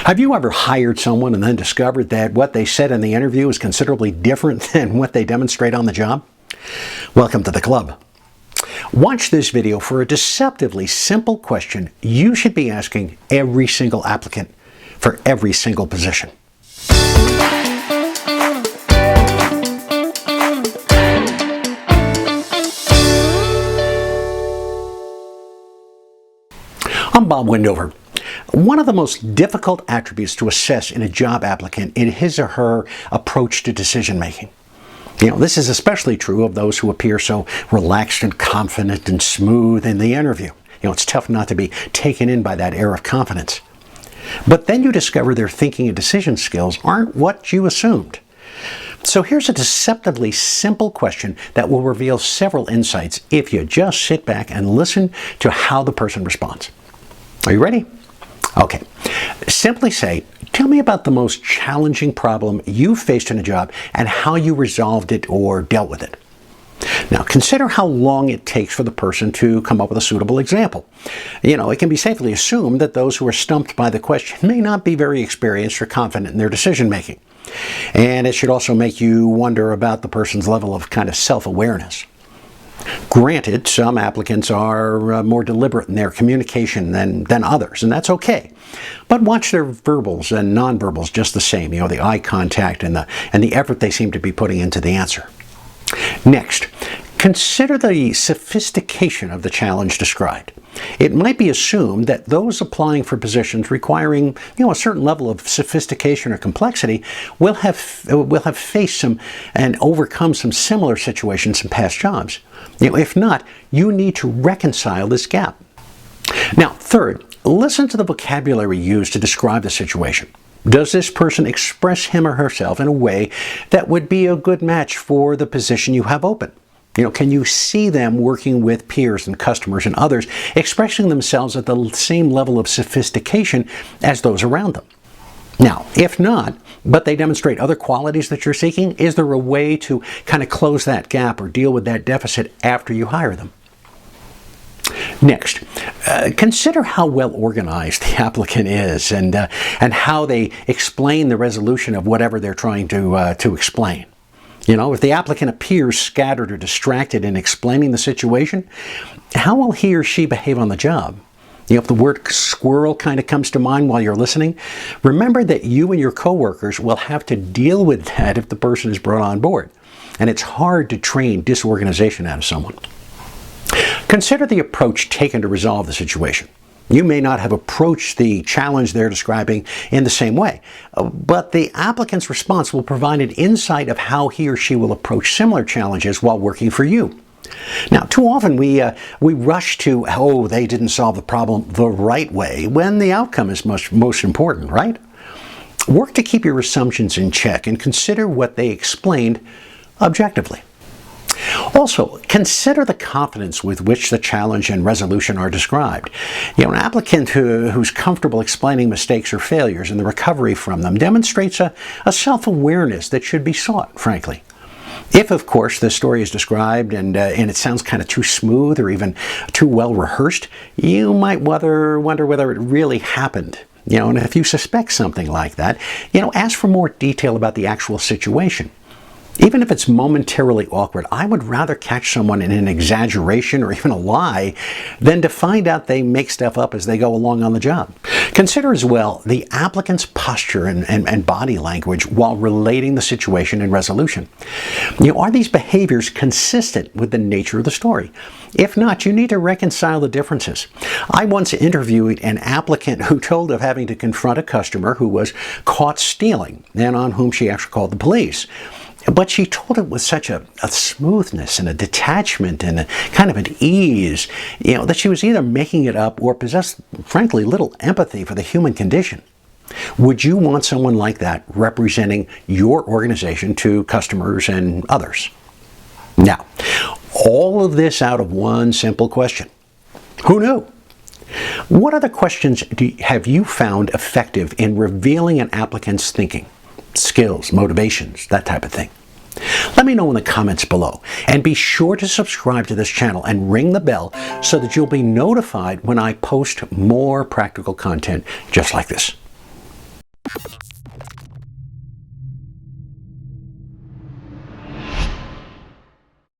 Have you ever hired someone and then discovered that what they said in the interview is considerably different than what they demonstrate on the job? Welcome to the club. Watch this video for a deceptively simple question you should be asking every single applicant for every single position. I'm Bob Wendover. One of the most difficult attributes to assess in a job applicant is his or her approach to decision making. This is especially true of those who appear so relaxed and confident and smooth in the interview. It's tough not to be taken in by that air of confidence. But then you discover their thinking and decision skills aren't what you assumed. So here's a deceptively simple question that will reveal several insights if you just sit back and listen to how the person responds. Are you ready? Okay. Simply say, tell me about the most challenging problem you faced in a job and how you resolved it or dealt with it. Now, consider how long it takes for the person to come up with a suitable example. It can be safely assumed that those who are stumped by the question may not be very experienced or confident in their decision making. And it should also make you wonder about the person's level of kind of self-awareness. Granted, some applicants are more deliberate in their communication than others, and that's okay. But watch their verbals and nonverbals just the same, the eye contact and the effort they seem to be putting into the answer. Next, consider the sophistication of the challenge described. It might be assumed that those applying for positions requiring a certain level of sophistication or complexity will have faced some and overcome some similar situations in past jobs. If not, you need to reconcile this gap. Now, third, listen to the vocabulary used to describe the situation. Does this person express him or herself in a way that would be a good match for the position you have open? Can you see them working with peers and customers and others, expressing themselves at the same level of sophistication as those around them? Now, if not, but they demonstrate other qualities that you're seeking, is there a way to kind of close that gap or deal with that deficit after you hire them? Next, consider how well organized the applicant is and how they explain the resolution of whatever they're trying to explain. If the applicant appears scattered or distracted in explaining the situation, how will he or she behave on the job? If the word squirrel kind of comes to mind while you're listening, remember that you and your coworkers will have to deal with that if the person is brought on board. And it's hard to train disorganization out of someone. Consider the approach taken to resolve the situation. You may not have approached the challenge they're describing in the same way, but the applicant's response will provide an insight of how he or she will approach similar challenges while working for you. Now, too often we rush to, they didn't solve the problem the right way, when the outcome is most important, right? Work to keep your assumptions in check and consider what they explained objectively. Also, consider the confidence with which the challenge and resolution are described. An applicant who's comfortable explaining mistakes or failures and the recovery from them demonstrates a self-awareness that should be sought, frankly. If, of course, the story is described and it sounds kind of too smooth or even too well rehearsed, you might wonder whether it really happened. And if you suspect something like that, ask for more detail about the actual situation. Even if it's momentarily awkward, I would rather catch someone in an exaggeration or even a lie than to find out they make stuff up as they go along on the job. Consider as well the applicant's posture and body language while relating the situation and resolution. Are these behaviors consistent with the nature of the story? If not, you need to reconcile the differences. I once interviewed an applicant who told of having to confront a customer who was caught stealing and on whom she actually called the police. But she told it with such a smoothness and a detachment and a kind of an ease, that she was either making it up or possessed, frankly, little empathy for the human condition. Would you want someone like that representing your organization to customers and others? Now, all of this out of one simple question. Who knew? What other questions have you found effective in revealing an applicant's thinking? Skills, motivations, that type of thing. Let me know in the comments below, and be sure to subscribe to this channel and ring the bell so that you'll be notified when I post more practical content just like this.